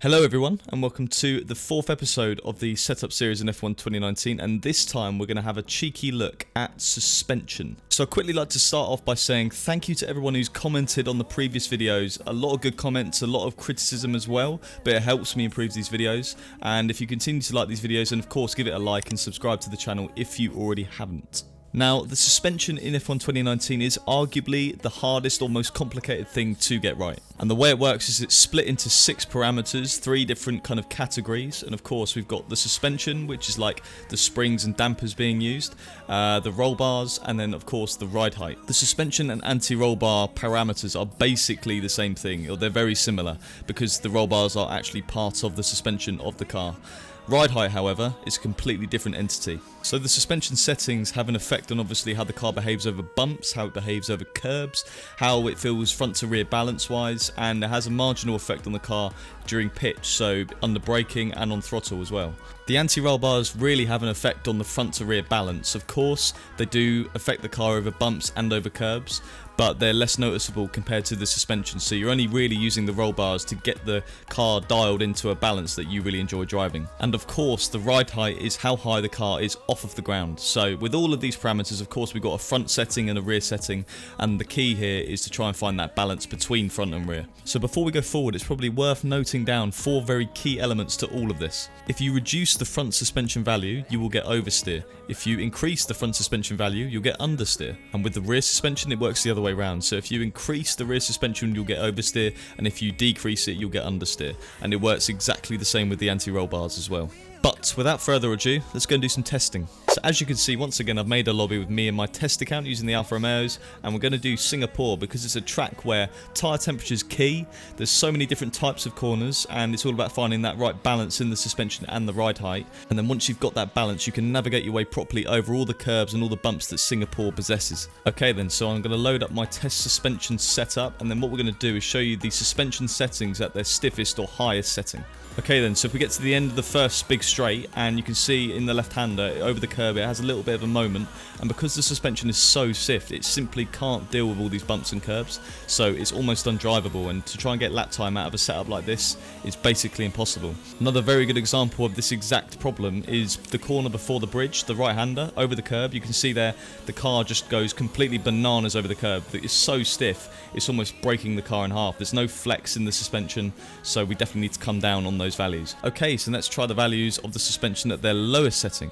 Hello everyone and welcome to the fourth episode of the setup series in F1 2019, and this time we're going to have a cheeky look at suspension. So I'd quickly like to start off by saying thank you to everyone who's commented on the previous videos. A lot of good comments, a lot of criticism as well, but it helps me improve these videos. And if you continue to like these videos, then of course give it a like and subscribe to the channel if you already haven't. Now, the suspension in F1 2019 is arguably the hardest or most complicated thing to get right. And the way it works is it's split into 6 parameters, 3 different kind of categories. And of course, we've got the suspension, which is like the springs and dampers being used, the roll bars, and then of course the ride height. The suspension and anti-roll bar parameters are basically the same thing, or they're very similar, because the roll bars are actually part of the suspension of the car. Ride height, however, is a completely different entity. So the suspension settings have an effect on obviously how the car behaves over bumps, how it behaves over curbs, how it feels front to rear balance wise, and it has a marginal effect on the car during pitch, so under braking and on throttle as well. The anti-roll bars really have an effect on the front to rear balance. Of course, they do affect the car over bumps and over curbs, but they're less noticeable compared to the suspension, so you're only really using the roll bars to get the car dialed into a balance that you really enjoy driving. And of course, the ride height is how high the car is off of the ground. So with all of these parameters, of course, we've got a front setting and a rear setting, and the key here is to try and find that balance between front and rear. So before we go forward, it's probably worth noting down 4 very key elements to all of this. If you reduce the front suspension value, you will get oversteer. If you increase the front suspension value, you'll get understeer. And with the rear suspension, it works the other way around. So if you increase the rear suspension, you'll get oversteer, and if you decrease it, you'll get understeer. And it works exactly the same with the anti-roll bars as well. But without further ado, let's go and do some testing. So as you can see, once again, I've made a lobby with me and my test account using the Alfa Romeos, and we're going to do Singapore because it's a track where tyre temperature is key. There's so many different types of corners, and it's all about finding that right balance in the suspension and the ride height. And then once you've got that balance, you can navigate your way properly over all the curbs and all the bumps that Singapore possesses. Okay then, so I'm going to load up my test suspension setup, and then what we're going to do is show you the suspension settings at their stiffest or highest setting. Okay then, so if we get to the end of the first big straight, and you can see in the left-hander over the curb it has a little bit of a moment, and because the suspension is so stiff, it simply can't deal with all these bumps and curbs, so it's almost undrivable, and to try and get lap time out of a setup like this is basically impossible. Another very good example of this exact problem is the corner before the bridge, the right-hander over the curb. You can see there the car just goes completely bananas over the curb. It's so stiff, it's almost breaking the car in half. There's no flex in the suspension, so we definitely need to come down on those values. Okay, so let's try the values of the suspension at their lowest setting.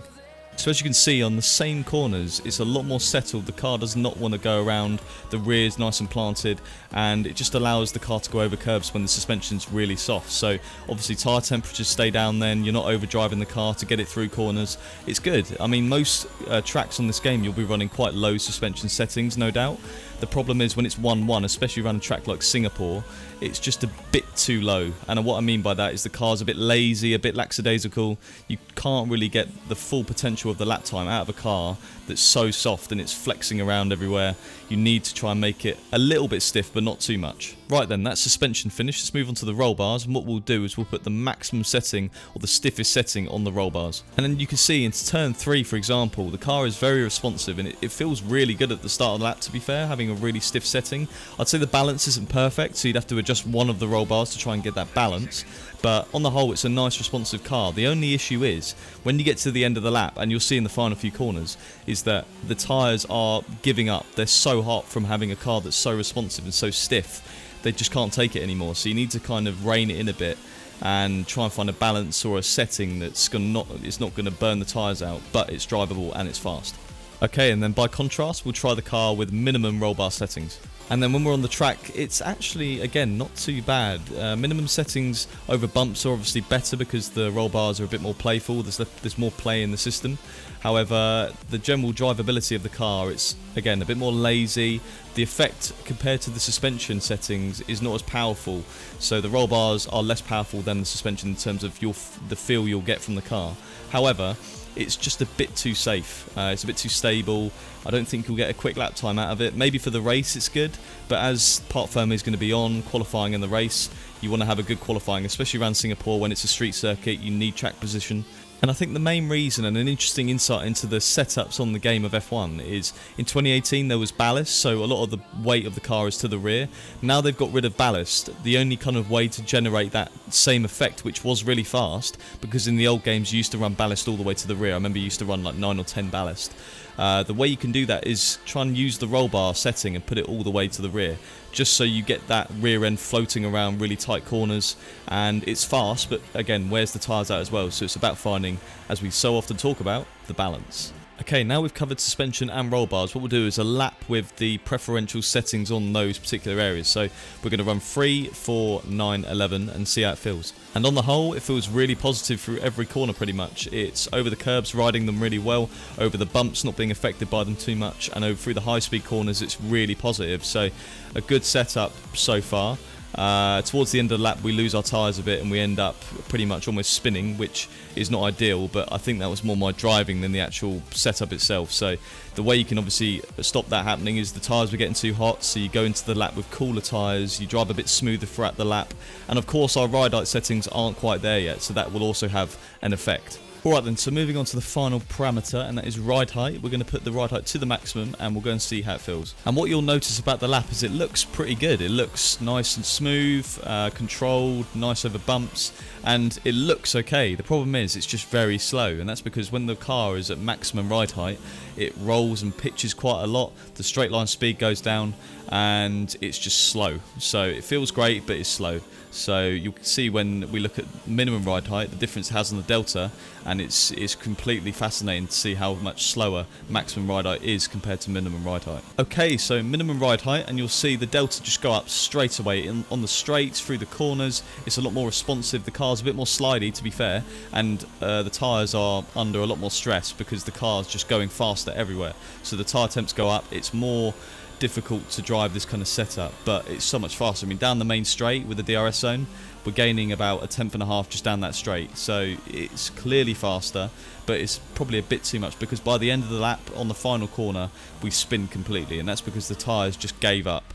So as you can see on the same corners, it's a lot more settled. The car does not want to go around, the rear is nice and planted, and it just allows the car to go over curbs when the suspension's really soft. So obviously tyre temperatures stay down then, you're not overdriving the car to get it through corners. It's good. I mean, most tracks on this game you'll be running quite low suspension settings, no doubt. The problem is when it's 1-1, especially around a track like Singapore, it's just a bit too low. And what I mean by that is the car's a bit lazy, a bit lackadaisical. You can't really get the full potential of the lap time out of a car that's so soft and it's flexing around everywhere. You need to try and make it a little bit stiff, but not too much. Right then, that's suspension finished. Let's move on to the roll bars, and what we'll do is we'll put the maximum setting, or the stiffest setting, on the roll bars. And then you can see into turn 3, for example, the car is very responsive, and it feels really good at the start of the lap, to be fair, having a really stiff setting. I'd say the balance isn't perfect, so you'd have to adjust one of the roll bars to try and get that balance. But on the whole, it's a nice responsive car. The only issue is, when you get to the end of the lap, and you'll see in the final few corners, is that the tyres are giving up. They're so hot from having a car that's so responsive and so stiff, they just can't take it anymore. So you need to kind of rein it in a bit and try and find a balance or a setting that's not going to burn the tyres out, but it's drivable and it's fast. Okay, and then by contrast, we'll try the car with minimum roll bar settings. And then when we're on the track, it's actually, again, not too bad. Minimum settings over bumps are obviously better because the roll bars are a bit more playful. There's more play in the system. However, the general drivability of the car, it's, again, a bit more lazy. The effect compared to the suspension settings is not as powerful. So the roll bars are less powerful than the suspension in terms of the feel you'll get from the car. However, it's just a bit too safe. It's a bit too stable. I don't think you'll get a quick lap time out of it. Maybe for the race it's good, but as Parc Fermé is going to be on, qualifying in the race, you want to have a good qualifying, especially around Singapore when it's a street circuit. You need track position. And I think the main reason, and an interesting insight into the setups on the game of F1, is in 2018 there was ballast, so a lot of the weight of the car is to the rear. Now they've got rid of ballast. The only kind of way to generate that same effect, which was really fast, because in the old games you used to run ballast all the way to the rear. I remember you used to run like 9 or 10 ballast. The way you can do that is try and use the roll bar setting and put it all the way to the rear, just so you get that rear end floating around really tight corners. And it's fast, but again, wears the tyres out as well, so it's about finding, as we so often talk about, the balance. Okay, now we've covered suspension and roll bars, what we'll do is a lap with the preferential settings on those particular areas. So we're going to run 3, 4, 9, 11 and see how it feels. And on the whole, it feels really positive through every corner pretty much. It's over the curbs, riding them really well, over the bumps, not being affected by them too much, and over through the high speed corners, it's really positive. So a good setup so far. Towards the end of the lap we lose our tyres a bit and we end up pretty much almost spinning, which is not ideal, but I think that was more my driving than the actual setup itself. So the way you can obviously stop that happening is the tyres were getting too hot, so you go into the lap with cooler tyres, you drive a bit smoother throughout the lap, and of course our ride height settings aren't quite there yet, so that will also have an effect. Alright then, so moving on to the final parameter, and that is ride height. We're going to put the ride height to the maximum and we'll go and see how it feels. And what you'll notice about the lap is it looks pretty good. It looks nice and smooth, controlled, nice over bumps, and it looks okay. The problem is it's just very slow, and that's because when the car is at maximum ride height, it rolls and pitches quite a lot, the straight line speed goes down, and it's just slow. So it feels great, but it's slow. So you can see when we look at minimum ride height, the difference it has on the delta, and it's completely fascinating to see how much slower maximum ride height is compared to minimum ride height. Okay, so minimum ride height, and you'll see the delta just go up straight away on the straights, through the corners. It's a lot more responsive. The car's a bit more slidey, to be fair, and the tyres are under a lot more stress because the car's just going faster everywhere. So the tyre temps go up. It's more difficult to drive this kind of setup, but it's so much faster. I mean, down the main straight with the DRS zone, we're gaining about 1/10.5 just down that straight, so it's clearly faster, but it's probably a bit too much because by the end of the lap on the final corner we spin completely, and that's because the tyres just gave up.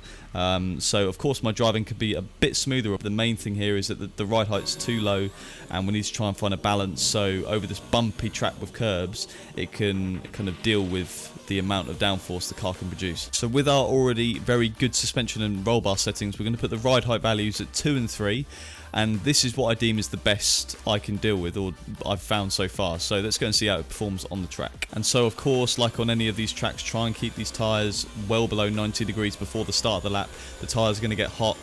So of course my driving could be a bit smoother. The main thing here is that the ride height's too low and we need to try and find a balance, so over this bumpy track with curbs it can kind of deal with the amount of downforce the car can produce. So with our already very good suspension and roll bar settings, we're going to put the ride height values at 2 and 3, and this is what I deem is the best I can deal with, or I've found so far. So let's go and see how it performs on the track. And so of course, like on any of these tracks, try and keep these tyres well below 90 degrees before the start of the lap. The tyres are going to get hot,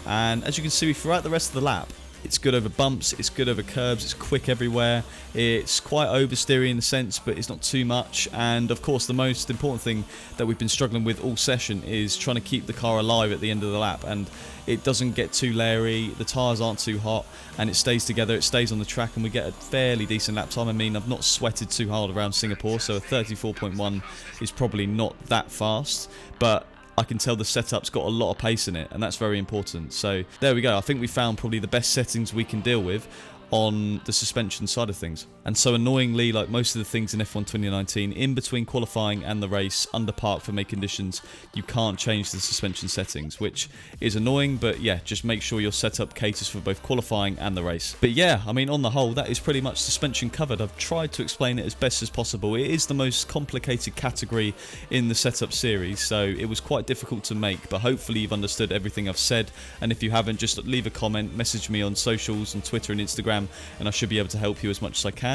and as you can see throughout the rest of the lap, it's good over bumps, it's good over curbs, it's quick everywhere, it's quite oversteery in a sense, but it's not too much. And of course the most important thing that we've been struggling with all session is trying to keep the car alive at the end of the lap, and it doesn't get too leery, the tyres aren't too hot, and it stays together, it stays on the track, and we get a fairly decent lap time. I mean, I've not sweated too hard around Singapore, so a 34.1 is probably not that fast, but I can tell the setup's got a lot of pace in it, and that's very important. So there we go. I think we found probably the best settings we can deal with on the suspension side of things. And so annoyingly, like most of the things in F1 2019, in between qualifying and the race, under park for May conditions, you can't change the suspension settings, which is annoying, but yeah, just make sure your setup caters for both qualifying and the race. But yeah, I mean, on the whole, that is pretty much suspension covered. I've tried to explain it as best as possible. It is the most complicated category in the setup series, so it was quite difficult to make, but hopefully you've understood everything I've said, and if you haven't, just leave a comment, message me on socials, on Twitter and Instagram, and I should be able to help you as much as I can.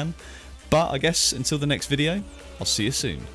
But I guess until the next video, I'll see you soon.